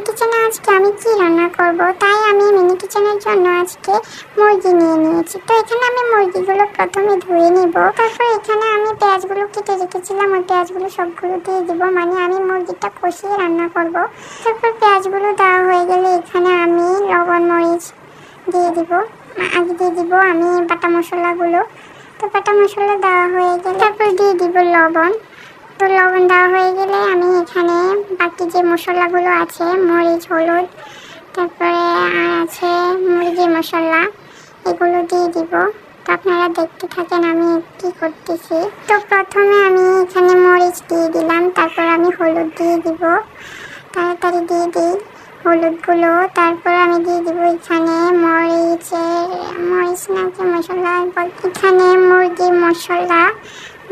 কিচেনে আজকে আমি কি রান্না করব, তাই আমি মিনি কিচেনের জন্য আজকে মুরগি নিয়ে নিয়েছি। তো এখানে আমি মুরগিগুলো প্রথমে ধুয়ে নিব, তারপর এখানে আমি পেঁয়াজগুলো কেটে রেখেছিলাম, ওই পেঁয়াজগুলো সবগুলো দিয়ে দিব, মানে আমি মুরগিটা কষিয়ে রান্না করব। তারপর পেঁয়াজগুলো দেওয়া হয়ে গেলে এখানে আমি লবণ মরিচ দিয়ে দিব, আগে দিয়ে দিব আমি বাটা মশলাগুলো। তো বাটা মশলা দেওয়া হয়ে গেলে তারপর দিয়ে দিব লবণ। তো লবণ দেওয়া হয়ে গেলে আমি এখানে বাকি যে মশলাগুলো আছে মরিচ হলুদ তারপরে আছে মুরগি মশলা, এগুলো দিয়ে দিব। তো আপনারা দেখতে থাকেন আমি কি করতেছি। তো প্রথমে আমি এখানে মরিচ দিয়ে দিলাম, তারপর আমি হলুদ দিয়ে দিব, তাড়াতাড়ি দিয়ে দিই হলুদগুলো। তারপর আমি দিয়ে দিব এখানে মরিচ না কি মশলা, এখানে মুরগি মশলা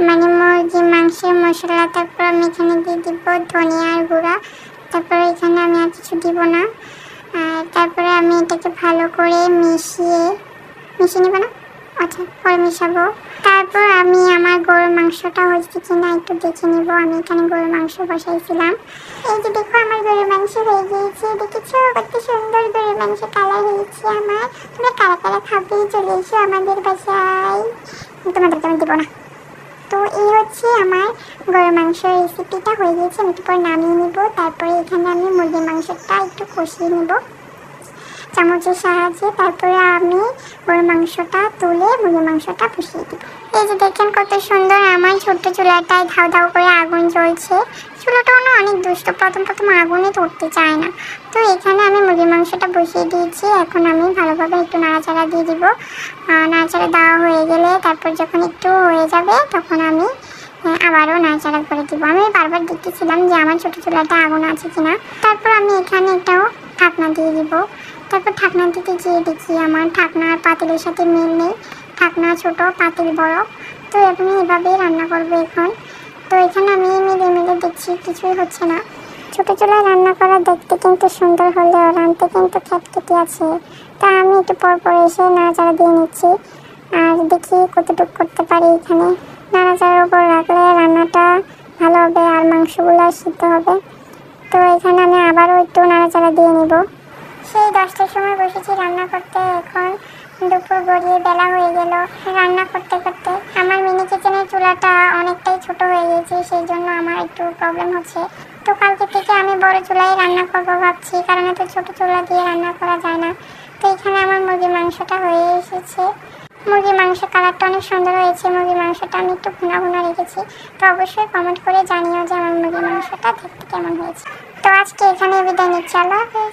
মানে মুরগি মাংসের মশলা। তারপর আমি এখানে দিয়ে দিব ধনিয়ার গুঁড়া। তারপর এখানে আমি আর কিছু দিব না। আর তারপরে আমি এটাকে ভালো করে মিশিয়ে নেব না, আচ্ছা পরে মিশাবো। তারপর আমি আমার গরুর মাংসটা হয়েছে কিনা একটু দেখে নেব। আমি এখানে গরুর মাংস বসাইছিলাম, এই যে দেখো আমার গরুর মাংস হয়ে গিয়েছে, দেখেছো কত সুন্দর গরুর মাংস কালার হয়েছে আমার। তোমরা কারা কারা খাবে চলে এসো আমাদের বাসায়, তোমাদেরকে আমি দেবো না। তো এই হচ্ছে আমার গরুর মাংস রেসিপিটা হয়ে গিয়েছে, আমি একটু পর নামিয়ে নেব। তারপরে এখানে আমি মুরগির মাংসটা একটু কষিয়ে নেব চামচের সাহায্যে। তারপরে আমি গরুর মাংসটা তুলে মুরগির মাংসটা বসিয়ে দিব। এই যে দেখেন কত সুন্দর আমার ছোট্ট চুলাটায় ধাউ ধাউ করে আগুন জ্বলছে। চুলাটাও না অনেক দুষ্ট, প্রথম আগুনে ধরতে চায় না। তো এখানে আমি মুরগির মাংসটা বসিয়ে দিয়েছি, এখন আমি ভালোভাবে একটু নাড়াচাড়া দিয়ে দিব। নাড়াচাড়া দেওয়া হয়ে গেলে তারপর যখন একটু হয়ে যাবে তখন আমি আবারও নাড়াচাড়া করে দিব। আমি বারবার দেখতেছিলাম যে আমার ছোটো চুলাটা আগুন আছে কিনা। তারপর আমি এখানে একটাও ঢাকনা দিয়ে দিব। তারপর ঢাকনা দিতে গিয়ে দেখি আমার ঢাকনার পাতিলের সাথে মিল নেই, ঢাকনা ছোট পাতিল বড়। তো আমি এভাবেই রান্না করবো এখন। তো এখানে আমি মিলে দেখছি কিছুই হচ্ছে না। ছোটো চুলায় রান্না করা দেখতে কিন্তু সুন্দর হলেও রাঁধতে কিন্তু খ্যাটকেটে আছে। তা আমি একটু পর এসে নাড়াচাড়া দিয়ে নিচ্ছি আর দেখি কতটুকু করতে পারি। এখানে নাড়াচাড়ার উপর রাখলে রান্নাটা ভালো হবে আর মাংসগুলো সিদ্ধ হবে। তো এখানে আমি আবারও একটু নাড়াচাড়া দিয়ে নেব। সেই 10টার সময় বসেছি রান্না করতে, এখন দুপুর গড়িয়ে বেলা হয়ে গেল। রান্না করতে করতে আমার মিনি কিচেনের চুলাটা অনেকটাই ছোট হয়ে গেছে, সেই জন্য আমার একটু প্রবলেম হচ্ছে। তো কালকে থেকে আমি বড় চুলায় রান্না করবো ভাবছি, কারণ এত ছোট চুলা দিয়ে রান্না করা যায় না। তো এখানে আমার মুরগির মাংসটা হয়ে এসেছে। মুরগির মাংসের কালারটা অনেক সুন্দর হয়েছে। মুরগির মাংসটা আমি একটু ভুনা রেখেছি। তো অবশ্যই কমেন্ট করে জানিও যে আমার মুরগির মাংসটা দেখতে কেমন হয়েছে। তো আজকে এখানে বিদায় নিচ্ছি, আল্লাহ হাফেজ।